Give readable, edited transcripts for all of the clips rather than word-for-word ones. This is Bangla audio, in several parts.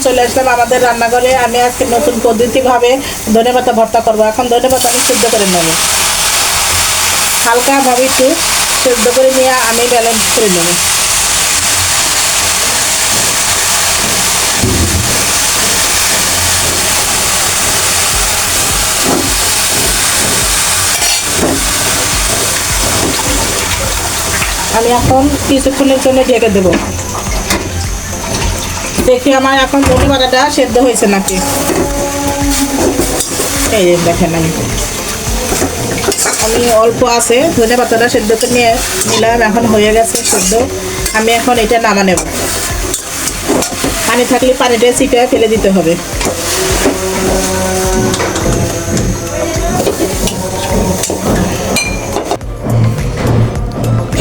চলে আসলাম আমাদের রান্নাঘরে। আমি আজকে নতুন পদ্ধতিভাবে ধনেপাতা ভর্তা করব। এখন ধনেপাতা আমি সিদ্ধ করে নেব, হালকাভাবে একটু সিদ্ধ করে নিয়ে আমি ব্যালেন্স করে নেব। আমি এখন কিছুক্ষণের জন্য ঢেকে দেবো, দেখি আমার এখন ধনেপাতাটা সেদ্ধ হয়েছে নাকি। এই দেখেন আমি অল্প আছে ধনেপাতাটা সেদ্ধ করে নিয়ে নিলাম, এখন হয়ে গেছে সেদ্ধ। আমি এখন এটা নামা নেব। পানি থাকলে পানিটা ছিটে ফেলে দিতে হবে।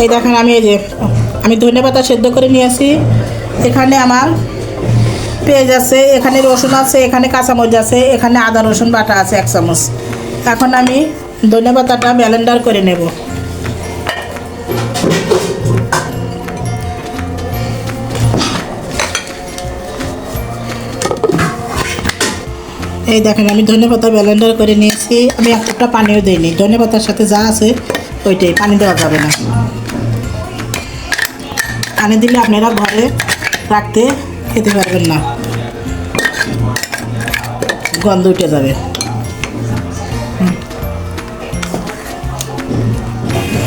এই দেখেন আমি ধনেপাতা সেদ্ধ করে নিয়েছি। এখানে আমার পেঁয়াজ আছে, এখানে রসুন আছে, এখানে কাঁচামরিচ আছে, এখানে আদা রসুন বাটা আছে 1 চামচ। এখন আমি ধনেপাতাটা ব্লেন্ডার করে নেব। এই দেখেন আমি ধনেপাতা ব্লেন্ডার করে নিয়েছি। আমি একটা পানিও দিইনি, ধনেপাতার সাথে যা আছে ওইটাই, পানি দেওয়া যাবে না। পানি দিলে আপনারা ঘরে রাখতে খেতে পারবেন না, গন্ধ উঠে যাবে।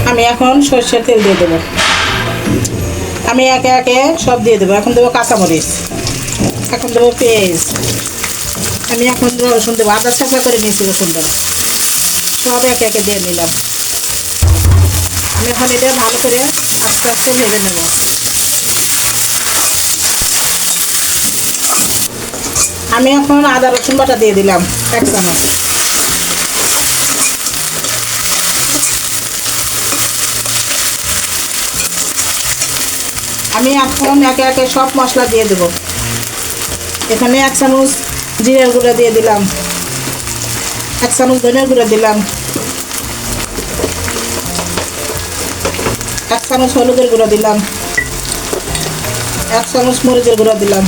আমি এখন সরষের তেল দিয়ে দেবো। আমি একে একে সব দিয়ে দেবো। এখন দেবো কাঁচামরিচ, এখন দেবো পেঁয়াজ, আমি এখন রসুন দেবো। আদা ছাঁচা করে নিয়েছি রসুনটা, সব একে একে দিয়ে নিলাম। আমি এখন এটা ভালো করে আস্তে আস্তে ভেজে নেব। আমি এখন আদা রসুন বাটা দিয়ে দিলাম 1 চামচ। আমি এখন একে একে সব মশলা দিয়ে দেব। এখানে 1 চামচ জিরার গুঁড়া দিয়ে দিলাম, 1 চামচ ধনিয়ার গুঁড়া দিলাম, 1 চামচ হলুদের গুঁড়া দিলাম, 1 চামচ মরিচের গুঁড়া দিলাম।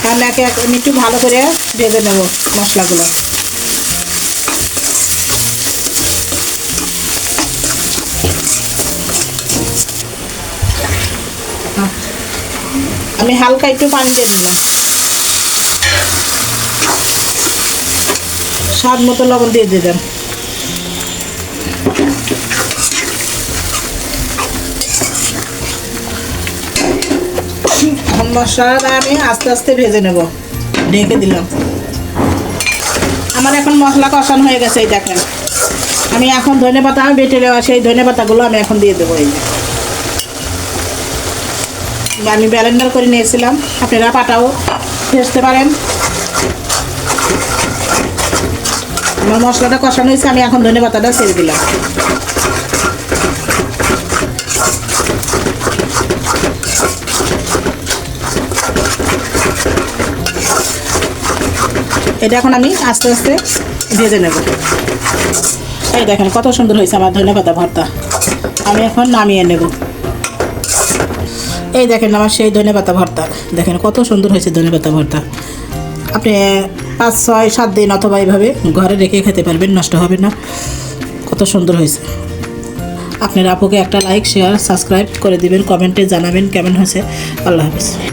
এখন একে একে আমি একটু ভালো করে ভেজে নেব মশলাগুলো। আমি হালকা একটু পানি দিয়ে দিলাম, স্বাদ মতো লবণ দিয়ে দিলাম। এখন মশলাটা আমি আস্তে আস্তে ভেজে নেব, ঢেকে দিলাম। আমার এখন মশলা কষানো হয়ে গেছে। এই দেখেন আমি এখন ধনেপাতা বেটে নেওয়া সেই ধনেপাতাগুলো আমি এখন দিয়ে দেবো। এই আমি ব্লেন্ডার করে নিয়েছিলাম, আপনারা পাটাও ভেজতে পারেন। আমার মশলাটা কষানো হয়েছে, আমি এখন ধনেপাতাটা ছেড়ে দিলাম। এটা এখন আমি আস্তে আস্তে ভেজে নেব। এই দেখেন কত সুন্দর হয়েছে আমার ধনেপাতা ভর্তা। আমি এখন নামিয়ে নেব। এই দেখেন আমার সেই ধনেপাতা ভর্তা, দেখেন কত সুন্দর হয়েছে ধনেপাতা ভর্তা। আপনি 5, 6, 7 দিন অথবা এইভাবে ঘরে রেখে খেতে পারবেন, নষ্ট হবে না। কত সুন্দর হয়েছে। আপনার আপুকে একটা লাইক, শেয়ার, সাবস্ক্রাইব করে দিবেন, কমেন্টে জানাবেন কেমন হয়েছে। আল্লাহ হাফেজ।